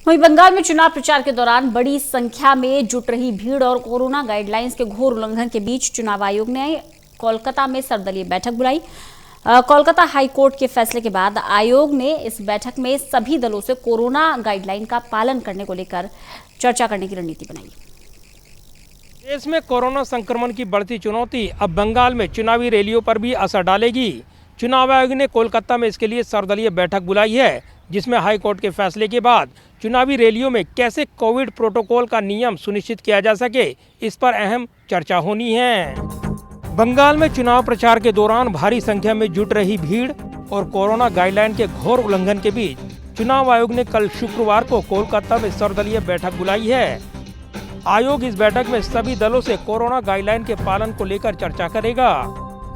वहीं बंगाल में चुनाव प्रचार के दौरान बड़ी संख्या में जुट रही भीड़ और कोरोना गाइडलाइंस के घोर उल्लंघन के बीच चुनाव आयोग ने कोलकाता में सर्वदलीय बैठक बुलाई। कोलकाता हाई कोर्ट के फैसले के बाद आयोग ने इस बैठक में सभी दलों से कोरोना गाइडलाइन का पालन करने को लेकर चर्चा करने की रणनीति बनाई। देश में कोरोना संक्रमण की बढ़ती चुनौती अब बंगाल में चुनावी रैलियों पर भी असर डालेगी। चुनाव आयोग ने कोलकाता में इसके लिए सर्वदलीय बैठक बुलाई है, जिसमें हाई कोर्ट के फैसले के बाद चुनावी रैलियों में कैसे कोविड प्रोटोकॉल का नियम सुनिश्चित किया जा सके, इस पर अहम चर्चा होनी है। बंगाल में चुनाव प्रचार के दौरान भारी संख्या में जुट रही भीड़ और कोरोना गाइडलाइन के घोर उल्लंघन के बीच चुनाव आयोग ने कल शुक्रवार को कोलकाता में सर्वदलीय बैठक बुलाई है। आयोग इस बैठक में सभी दलों से कोरोना गाइडलाइन के पालन को लेकर चर्चा करेगा।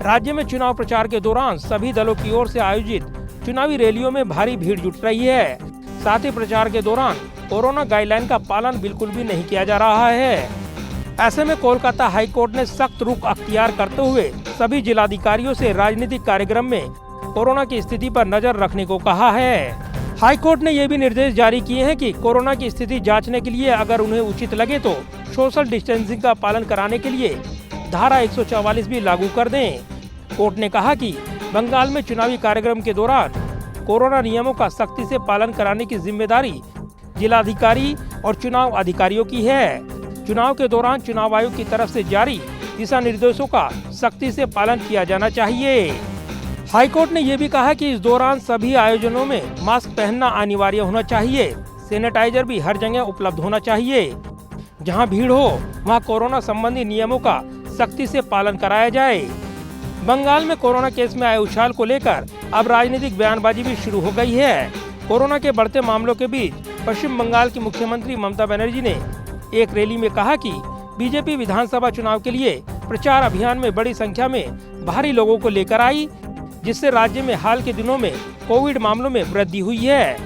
राज्य में चुनाव प्रचार के दौरान सभी दलों की ओर से आयोजित चुनावी रैलियों में भारी भीड़ जुट रही है। साथ ही प्रचार के दौरान कोरोना गाइडलाइन का पालन बिल्कुल भी नहीं किया जा रहा है। ऐसे में कोलकाता हाई कोर्ट ने सख्त रुख अख्तियार करते हुए सभी जिलाधिकारियों से राजनीतिक कार्यक्रम में कोरोना की स्थिति पर नजर रखने को कहा है। हाई कोर्ट ने यह भी निर्देश जारी किए हैं कि कोरोना की स्थिति जांचने के लिए अगर उन्हें उचित लगे तो सोशल डिस्टेंसिंग का पालन कराने के लिए धारा 144 भी लागू कर दें। कोर्ट ने कहा कि बंगाल में चुनावी कार्यक्रम के दौरान कोरोना नियमों का सख्ती से पालन कराने की जिम्मेदारी जिलाधिकारी और चुनाव अधिकारियों की है। चुनाव के दौरान चुनाव आयोग की तरफ से जारी दिशा निर्देशों का सख्ती से पालन किया जाना चाहिए। हाईकोर्ट ने यह भी कहा कि इस दौरान सभी आयोजनों में मास्क पहनना अनिवार्य होना चाहिए। सैनिटाइजर भी हर जगह उपलब्ध होना चाहिए। जहां भीड़ हो वहां कोरोना संबंधी नियमों का सख्ती से पालन कराया जाए। बंगाल में कोरोना केस में आए उछाल को लेकर अब राजनीतिक बयानबाजी भी शुरू हो गई है। कोरोना के बढ़ते मामलों के बीच पश्चिम बंगाल की मुख्यमंत्री ममता बनर्जी ने एक रैली में कहा कि बीजेपी विधानसभा चुनाव के लिए प्रचार अभियान में बड़ी संख्या में भारी लोगों को लेकर आई, जिससे राज्य में हाल के दिनों में कोविड मामलों में वृद्धि हुई है।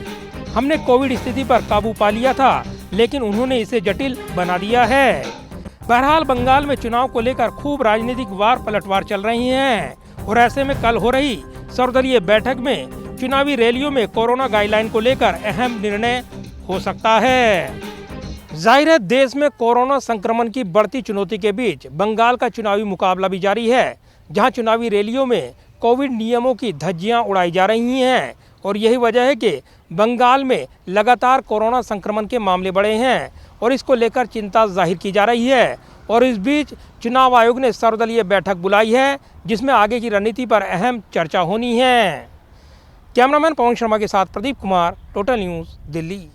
हमने कोविड स्थिति पर काबू पा लिया था, लेकिन उन्होंने इसे जटिल बना दिया है। बहरहाल बंगाल में चुनाव को लेकर खूब राजनीतिक वार पलटवार चल रही हैं और ऐसे में कल हो रही सर्वदलीय बैठक में चुनावी रैलियों में कोरोना गाइडलाइन को लेकर अहम निर्णय हो सकता है। जाहिर है, देश में कोरोना संक्रमण की बढ़ती चुनौती के बीच बंगाल का चुनावी मुकाबला भी जारी है, जहां चुनावी रैलियों में कोविड नियमों की धज्जियां उड़ाई जा रही हैं और यही वजह है कि बंगाल में लगातार कोरोना संक्रमण के मामले बढ़े हैं और इसको लेकर चिंता जाहिर की जा रही है। और इस बीच चुनाव आयोग ने सर्वदलीय बैठक बुलाई है, जिसमें आगे की रणनीति पर अहम चर्चा होनी है। कैमरामैन पवन शर्मा के साथ प्रदीप कुमार, टोटल न्यूज़, दिल्ली।